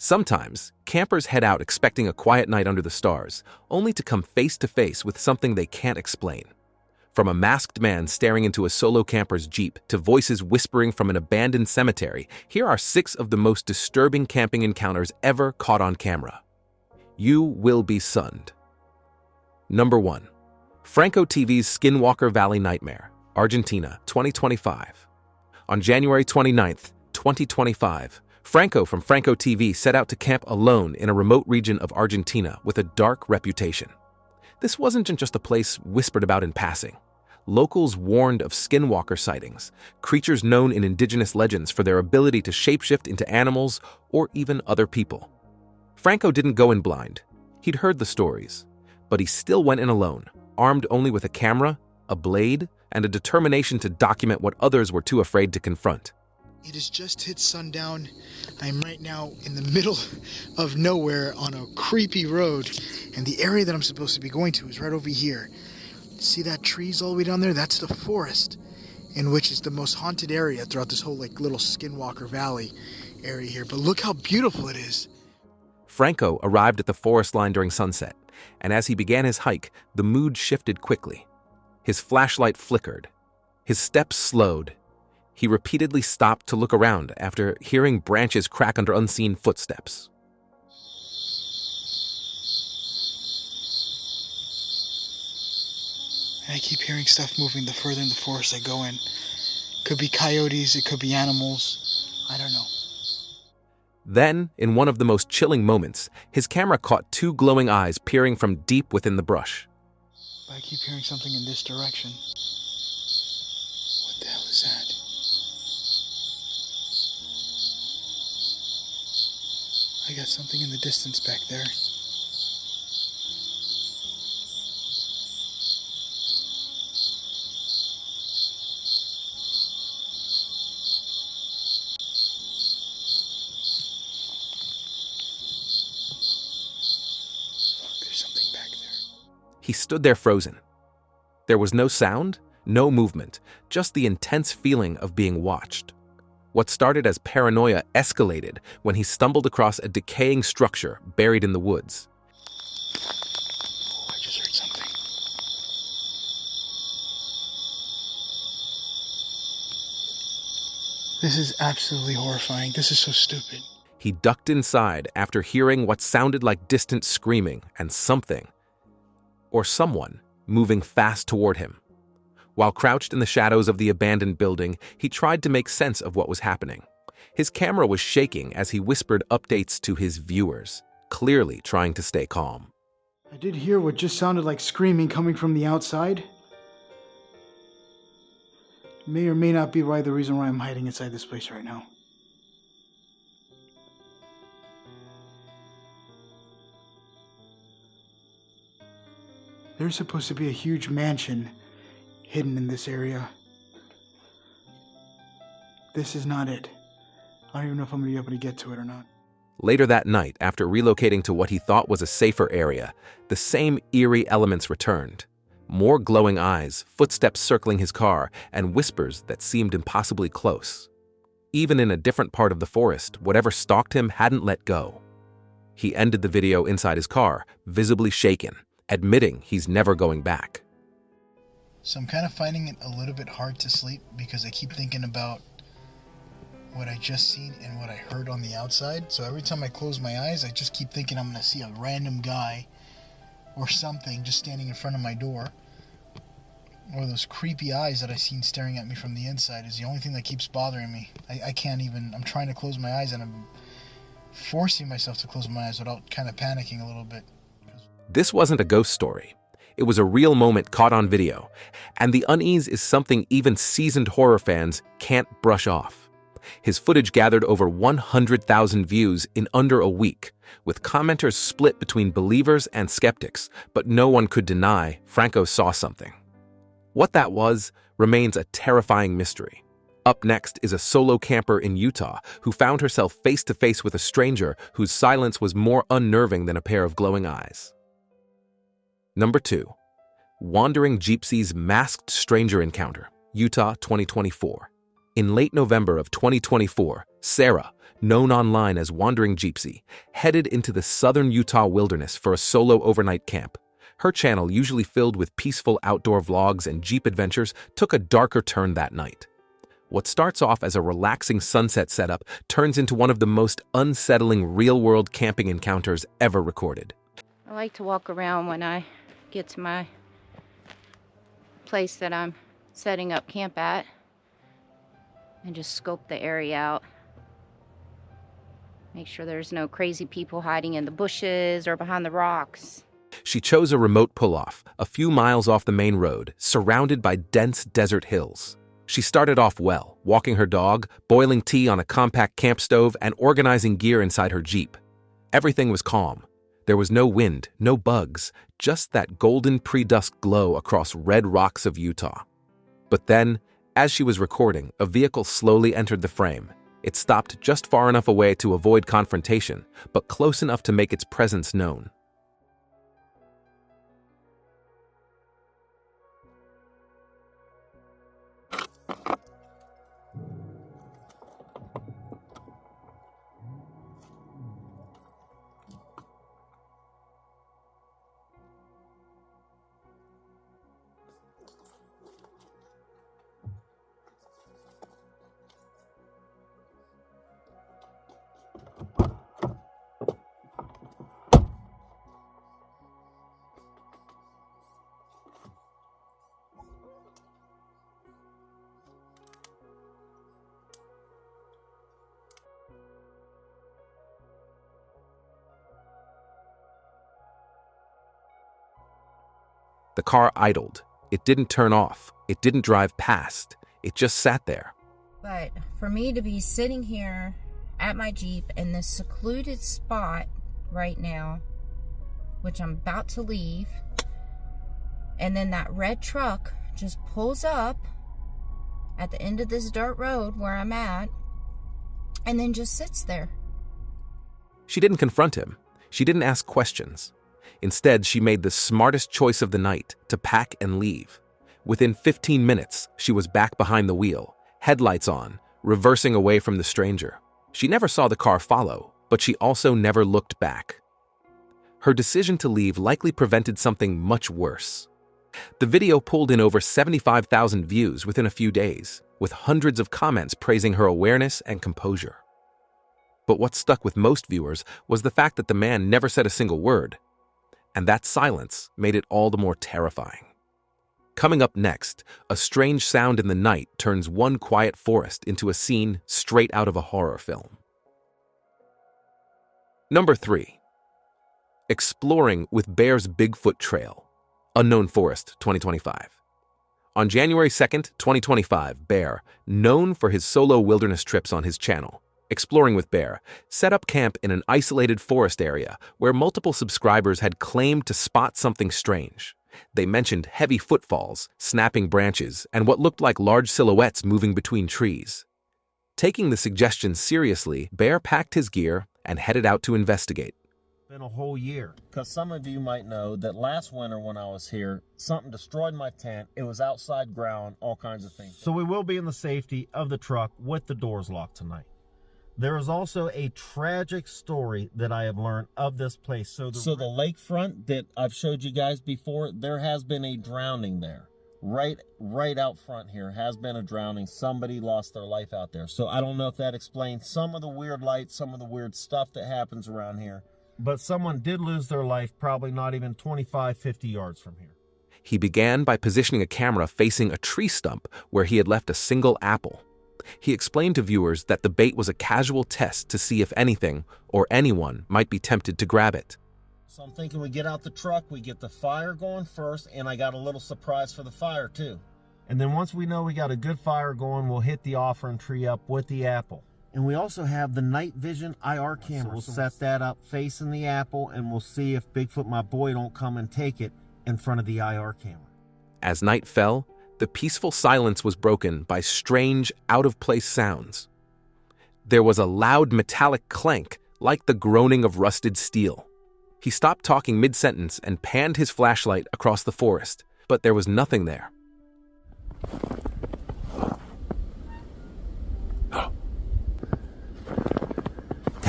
Sometimes, campers head out expecting a quiet night under the stars, only to come face to face with something they can't explain. From a masked man staring into a solo camper's Jeep to voices whispering from an abandoned cemetery, here are 6 of the most disturbing camping encounters ever caught on camera. You will be stunned. Number 1. Franco TV's Skinwalker Valley Nightmare, Argentina, 2025. On January 29, 2025, Franco from Franco TV set out to camp alone in a remote region of Argentina with a dark reputation. This wasn't just a place whispered about in passing. Locals warned of skinwalker sightings, creatures known in indigenous legends for their ability to shapeshift into animals or even other people. Franco didn't go in blind. He'd heard the stories, but he still went in alone, armed only with a camera, a blade, and a determination to document what others were too afraid to confront. It has just hit sundown. I'm right now in the middle of nowhere on a creepy road, and the area that I'm supposed to be going to is right over here. See that trees all the way down there? That's the forest, in which is the most haunted area throughout this whole little Skinwalker Valley area here. But look how beautiful it is. Franco arrived at the forest line during sunset, and as he began his hike, the mood shifted quickly. His flashlight flickered. His steps slowed. He repeatedly stopped to look around after hearing branches crack under unseen footsteps. And I keep hearing stuff moving the further in the forest I go in. Could be coyotes, it could be animals. I don't know. Then, in one of the most chilling moments, his camera caught 2 glowing eyes peering from deep within the brush. But I keep hearing something in this direction. What the hell is that? I got something in the distance back there. There's something back there. He stood there frozen. There was no sound, no movement, just the intense feeling of being watched. What started as paranoia escalated when he stumbled across a decaying structure buried in the woods. Oh, I just heard something. This is absolutely horrifying. This is so stupid. He ducked inside after hearing what sounded like distant screaming and something, or someone, moving fast toward him. While crouched in the shadows of the abandoned building, he tried to make sense of what was happening. His camera was shaking as he whispered updates to his viewers, clearly trying to stay calm. I did hear what just sounded like screaming coming from the outside. May or may not be the reason why I'm hiding inside this place right now. There's supposed to be a huge mansion hidden in this area. This is not it. I don't even know if I'm going to be able to get to it or not. Later that night, after relocating to what he thought was a safer area, the same eerie elements returned. More glowing eyes, footsteps circling his car, and whispers that seemed impossibly close. Even in a different part of the forest, whatever stalked him hadn't let go. He ended the video inside his car, visibly shaken, admitting he's never going back. So I'm kind of finding it a little bit hard to sleep because I keep thinking about what I just seen and what I heard on the outside. So every time I close my eyes, I just keep thinking I'm going to see a random guy or something just standing in front of my door. Or those creepy eyes that I seen staring at me from the inside is the only thing that keeps bothering me. I can't even, I'm trying to close my eyes and I'm forcing myself to close my eyes without kind of panicking a little bit. This wasn't a ghost story. It was a real moment caught on video, and the unease is something even seasoned horror fans can't brush off. His footage gathered over 100,000 views in under a week, with commenters split between believers and skeptics, but no one could deny Franco saw something. What that was remains a terrifying mystery. Up next is a solo camper in Utah who found herself face-to-face with a stranger whose silence was more unnerving than a pair of glowing eyes. Number 2. Wandering Gypsy's Masked Stranger Encounter, Utah 2024. In late November of 2024, Sarah, known online as Wandering Gypsy, headed into the southern Utah wilderness for a solo overnight camp. Her channel, usually filled with peaceful outdoor vlogs and Jeep adventures, took a darker turn that night. What starts off as a relaxing sunset setup turns into one of the most unsettling real-world camping encounters ever recorded. I like to walk around when I get to my place that I'm setting up camp at and just scope the area out. Make sure there's no crazy people hiding in the bushes or behind the rocks. She chose a remote pull-off, a few miles off the main road, surrounded by dense desert hills. She started off well, walking her dog, boiling tea on a compact camp stove, and organizing gear inside her Jeep. Everything was calm. There was no wind, no bugs, just that golden pre-dusk glow across red rocks of Utah. But then, as she was recording, a vehicle slowly entered the frame. It stopped just far enough away to avoid confrontation, but close enough to make its presence known. The car idled. It didn't turn off. It didn't drive past. It just sat there. But for me to be sitting here at my Jeep in this secluded spot right now, which I'm about to leave, and then that red truck just pulls up at the end of this dirt road where I'm at, and then just sits there. She didn't confront him. She didn't ask questions. Instead, she made the smartest choice of the night to pack and leave. Within 15 minutes, she was back behind the wheel, headlights on, reversing away from the stranger. She never saw the car follow, but she also never looked back. Her decision to leave likely prevented something much worse. The video pulled in over 75,000 views within a few days, with hundreds of comments praising her awareness and composure. But what stuck with most viewers was the fact that the man never said a single word. And that silence made it all the more terrifying. Coming up next, a strange sound in the night turns one quiet forest into a scene straight out of a horror film. Number 3. Exploring with Bear's Bigfoot Trail. Unknown Forest, 2025. On January 2nd, 2025, Bear, known for his solo wilderness trips on his channel, Exploring with Bear, set up camp in an isolated forest area where multiple subscribers had claimed to spot something strange. They mentioned heavy footfalls, snapping branches, and what looked like large silhouettes moving between trees. Taking the suggestions seriously, Bear packed his gear and headed out to investigate. Been a whole year, because some of you might know that last winter when I was here, something destroyed my tent. It was outside ground, all kinds of things. So we will be in the safety of the truck with the doors locked tonight. There is also a tragic story that I have learned of this place. So the lakefront that I've showed you guys before, there has been a drowning there. Right out front here has been a drowning. Somebody lost their life out there. So I don't know if that explains some of the weird lights, some of the weird stuff that happens around here. But someone did lose their life probably not even 25, 50 yards from here. He began by positioning a camera facing a tree stump where he had left a single apple. He explained to viewers that the bait was a casual test to see if anything or anyone might be tempted to grab it. So I'm thinking we get out the truck, we get the fire going first, and I got a little surprise for the fire too. And then once we know we got a good fire going, we'll hit the offering tree up with the apple. And we also have the night vision IR camera. So we'll set that up facing the apple, and we'll see if Bigfoot, my boy, don't come and take it in front of the IR camera. As night fell, the peaceful silence was broken by strange, out-of-place sounds. There was a loud metallic clank, like the groaning of rusted steel. He stopped talking mid-sentence and panned his flashlight across the forest, but there was nothing there.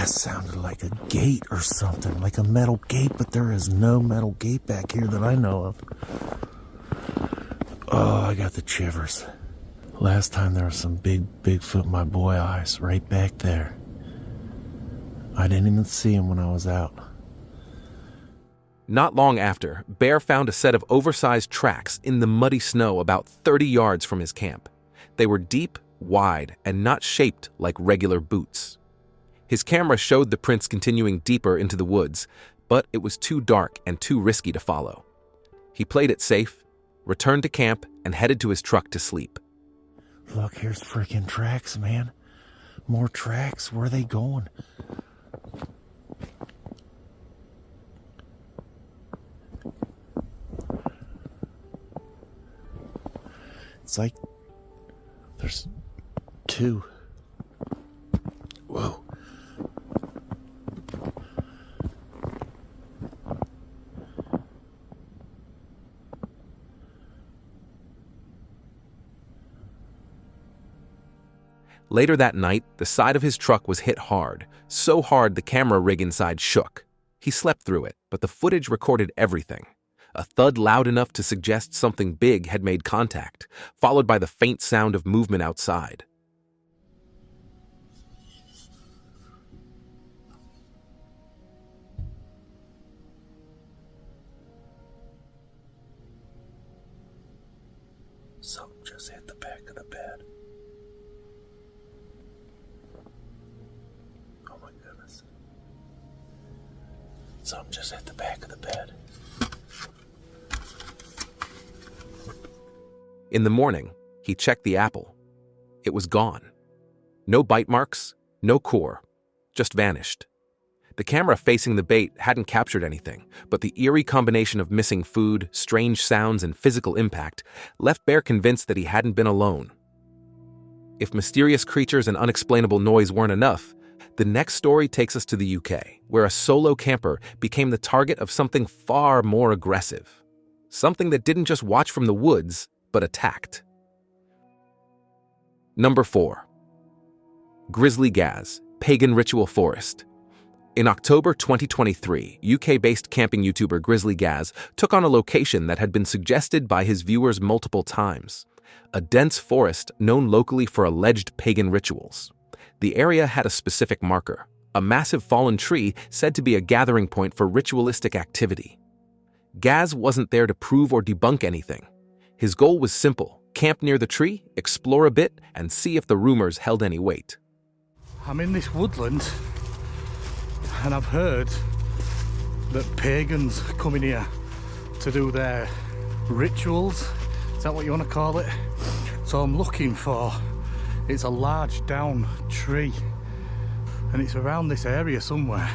That sounded like a gate or something, like a metal gate, but there is no metal gate back here that I know of. Oh, I got the shivers. Last time there was some big Bigfoot in my boy eyes right back there. I didn't even see him when I was out. Not long after, Bear found a set of oversized tracks in the muddy snow about 30 yards from his camp. They were deep, wide, and not shaped like regular boots. His camera showed the prints continuing deeper into the woods, but it was too dark and too risky to follow. He played it safe, returned to camp, and headed to his truck to sleep. Look, here's freaking tracks, man. More tracks. Where are they going? It's like there's two. Whoa. Later that night, the side of his truck was hit hard, so hard the camera rig inside shook. He slept through it, but the footage recorded everything. A thud loud enough to suggest something big had made contact, followed by the faint sound of movement outside. Something just hit the back of the bed. Oh my goodness. Something just hit the back of the bed. In the morning, he checked the apple. It was gone. No bite marks, no core, just vanished. The camera facing the bait hadn't captured anything, but the eerie combination of missing food, strange sounds, and physical impact left Bear convinced that he hadn't been alone. If mysterious creatures and unexplainable noise weren't enough, the next story takes us to the UK, where a solo camper became the target of something far more aggressive. Something that didn't just watch from the woods, but attacked. Number 4. Grizzly Gaz, Pagan Ritual Forest. In October 2023, UK-based camping YouTuber Grizzly Gaz took on a location that had been suggested by his viewers multiple times. A dense forest known locally for alleged pagan rituals. The area had a specific marker, a massive fallen tree said to be a gathering point for ritualistic activity. Gaz wasn't there to prove or debunk anything. His goal was simple: camp near the tree, explore a bit, and see if the rumors held any weight. I'm in this woodland, and I've heard that pagans come in here to do their rituals. Is that what you want to call it? So I'm looking for, it's a large down tree, and it's around this area somewhere.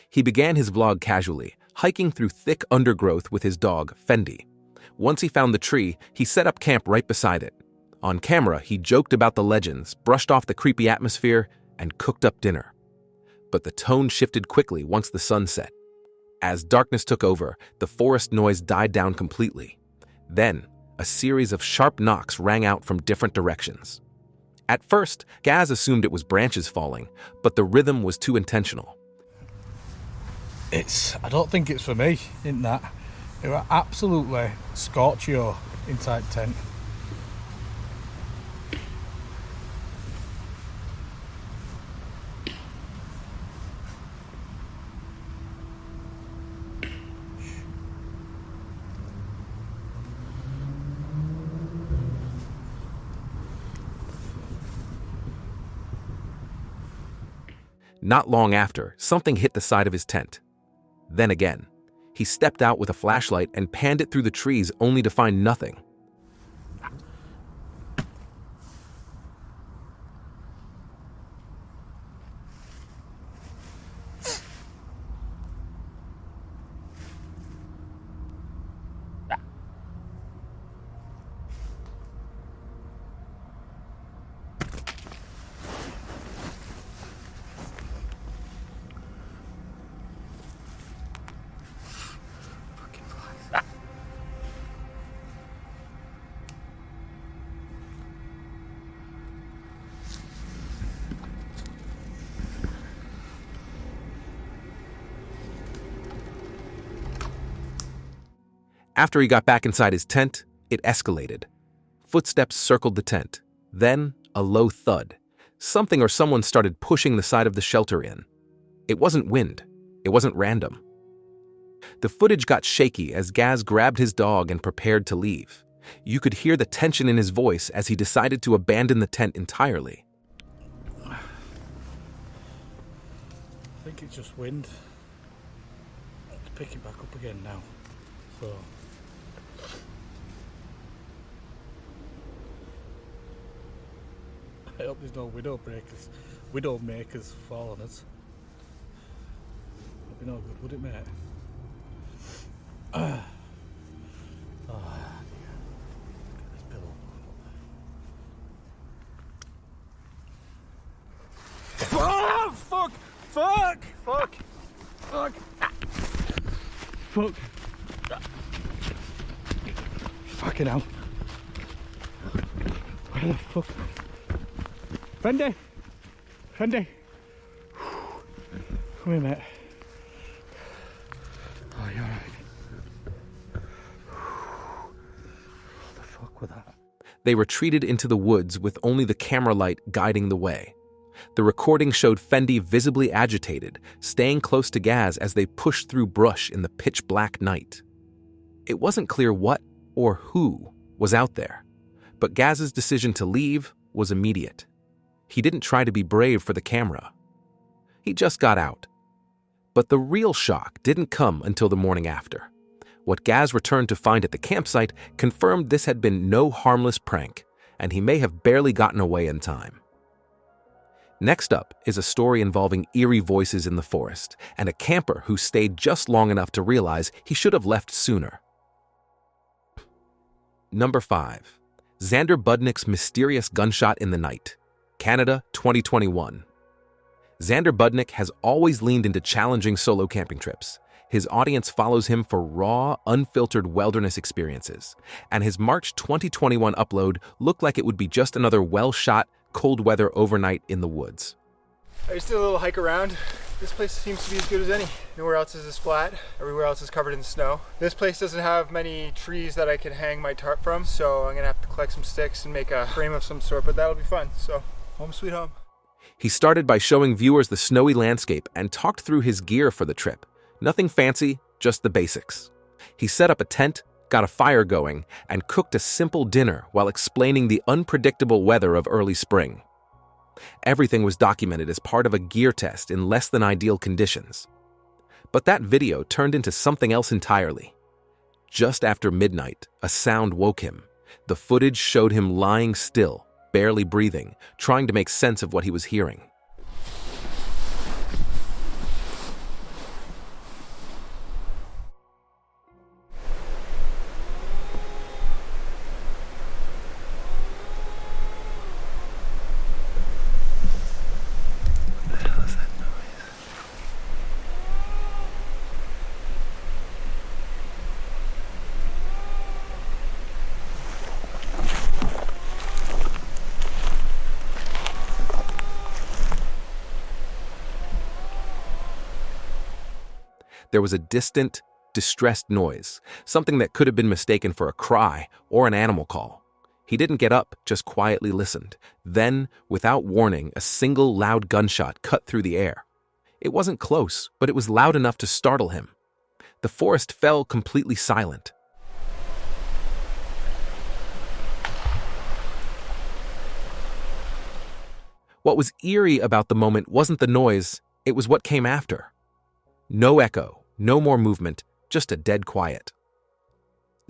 He began his vlog casually, hiking through thick undergrowth with his dog, Fendi. Once he found the tree, he set up camp right beside it. On camera, he joked about the legends, brushed off the creepy atmosphere, and cooked up dinner. But the tone shifted quickly once the sun set. As darkness took over, the forest noise died down completely. Then, a series of sharp knocks rang out from different directions. At first, Gaz assumed it was branches falling, but the rhythm was too intentional. I don't think it's for me, in that. It were absolutely scorchio inside tent. Not long after, something hit the side of his tent. Then again. He stepped out with a flashlight and panned it through the trees only to find nothing. After he got back inside his tent, it escalated. Footsteps circled the tent. Then, a low thud. Something or someone started pushing the side of the shelter in. It wasn't wind. It wasn't random. The footage got shaky as Gaz grabbed his dog and prepared to leave. You could hear the tension in his voice as he decided to abandon the tent entirely. I think it's just wind. It's picking back up again now. So I hope there's no widow makers fall on us. That'd be no good, would it, mate? Oh, dear. Get this pillow. Oh, fuck! Fuck! Fuck! Fuck! Fuck! Fucking hell. Where the fuck? Fendi! Fendi! Come here, mate. Oh, you're alright. What the fuck was that? They retreated into the woods with only the camera light guiding the way. The recording showed Fendi visibly agitated, staying close to Gaz as they pushed through brush in the pitch-black night. It wasn't clear what or who was out there, but Gaz's decision to leave was immediate. He didn't try to be brave for the camera. He just got out. But the real shock didn't come until the morning after. What Gaz returned to find at the campsite confirmed this had been no harmless prank, and he may have barely gotten away in time. Next up is a story involving eerie voices in the forest and a camper who stayed just long enough to realize he should have left sooner. Number 5. Xander Budnick's mysterious gunshot in the night. Canada, 2021. Xander Budnick has always leaned into challenging solo camping trips. His audience follows him for raw, unfiltered wilderness experiences, and his March 2021 upload looked like it would be just another well-shot, cold-weather overnight in the woods. I just did a little hike around. This place seems to be as good as any. Nowhere else is this flat. Everywhere else is covered in snow. This place doesn't have many trees that I can hang my tarp from, so I'm gonna have to collect some sticks and make a frame of some sort, but that'll be fun. So, home sweet home. He started by showing viewers the snowy landscape and talked through his gear for the trip. Nothing fancy, just the basics. He set up a tent, got a fire going, and cooked a simple dinner while explaining the unpredictable weather of early spring. Everything was documented as part of a gear test in less than ideal conditions. But that video turned into something else entirely. Just after midnight, a sound woke him. The footage showed him lying still, barely breathing, trying to make sense of what he was hearing. There was a distant, distressed noise, something that could have been mistaken for a cry or an animal call. He didn't get up, just quietly listened. Then, without warning, a single loud gunshot cut through the air. It wasn't close, but it was loud enough to startle him. The forest fell completely silent. What was eerie about the moment wasn't the noise, it was what came after. No echo. No more movement, just a dead quiet.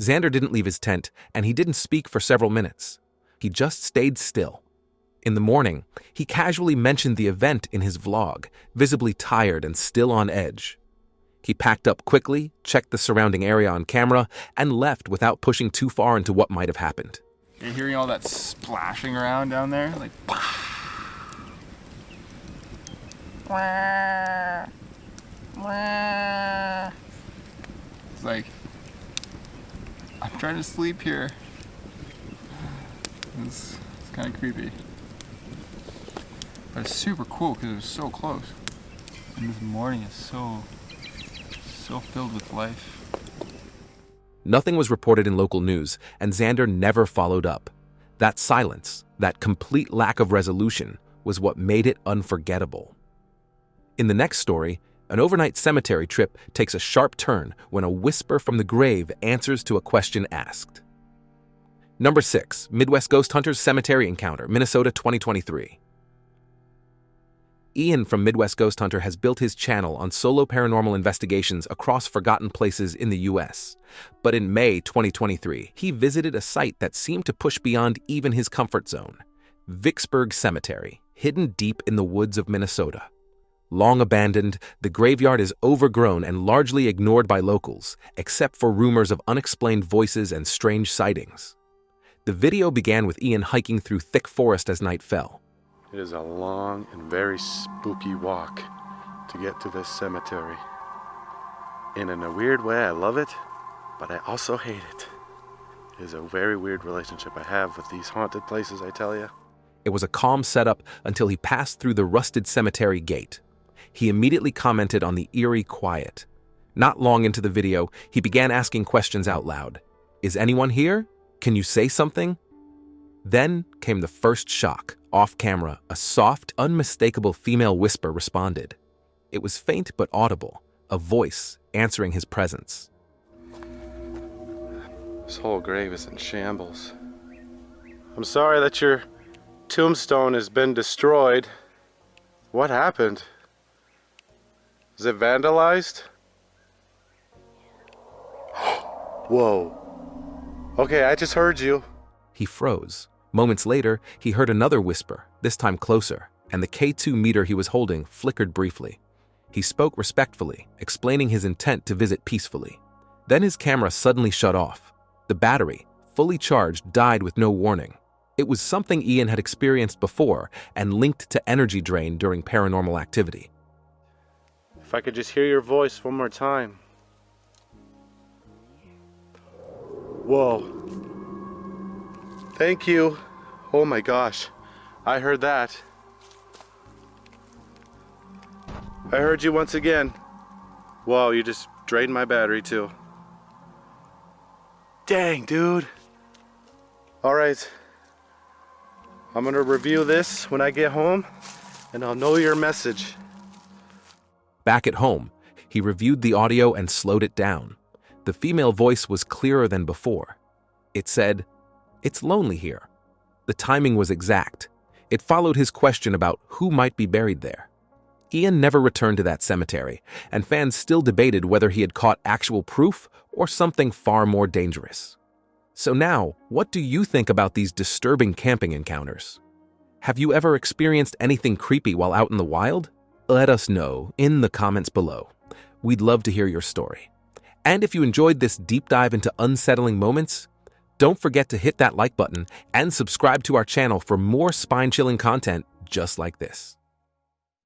Xander didn't leave his tent, and he didn't speak for several minutes. He just stayed still. In the morning, he casually mentioned the event in his vlog, visibly tired and still on edge. He packed up quickly, checked the surrounding area on camera, and left without pushing too far into what might have happened. You're hearing all that splashing around down there? Like... It's like, I'm trying to sleep here. It's kind of creepy. But it's super cool because it was so close. And this morning is so filled with life. Nothing was reported in local news, and Xander never followed up. That silence, that complete lack of resolution, was what made it unforgettable. In the next story, an overnight cemetery trip takes a sharp turn when a whisper from the grave answers to a question asked. Number 6. Midwest Ghost Hunters Cemetery Encounter, Minnesota 2023. Ian from Midwest Ghost Hunter has built his channel on solo paranormal investigations across forgotten places in the U.S. But in May 2023, he visited a site that seemed to push beyond even his comfort zone, Vicksburg Cemetery, hidden deep in the woods of Minnesota. Long abandoned, the graveyard is overgrown and largely ignored by locals, except for rumors of unexplained voices and strange sightings. The video began with Ian hiking through thick forest as night fell. It is a long and very spooky walk to get to this cemetery. And in a weird way, I love it, but I also hate it. It is a very weird relationship I have with these haunted places, I tell you. It was a calm setup until he passed through the rusted cemetery gate. He immediately commented on the eerie quiet. Not long into the video, he began asking questions out loud. Is anyone here? Can you say something? Then came the first shock. Off camera, a soft, unmistakable female whisper responded. It was faint but audible, a voice answering his presence. This whole grave is in shambles. I'm sorry that your tombstone has been destroyed. What happened? Is it vandalized? Whoa. Okay, I just heard you. He froze. Moments later, he heard another whisper, this time closer, and the K2 meter he was holding flickered briefly. He spoke respectfully, explaining his intent to visit peacefully. Then his camera suddenly shut off. The battery, fully charged, died with no warning. It was something Ian had experienced before and linked to energy drain during paranormal activity. If I could just hear your voice one more time. Whoa. Thank you. Oh my gosh. I heard that. I heard you once again. Whoa, you just drained my battery too. Dang, dude. Alright. I'm gonna review this when I get home, and I'll know your message. Back at home, he reviewed the audio and slowed it down. The female voice was clearer than before. It said, "It's lonely here." The timing was exact. It followed his question about who might be buried there. Ian never returned to that cemetery, and fans still debated whether he had caught actual proof or something far more dangerous. So now, what do you think about these disturbing camping encounters? Have you ever experienced anything creepy while out in the wild? Let us know in the comments below. We'd love to hear your story. And if you enjoyed this deep dive into unsettling moments, don't forget to hit that like button and subscribe to our channel for more spine-chilling content just like this.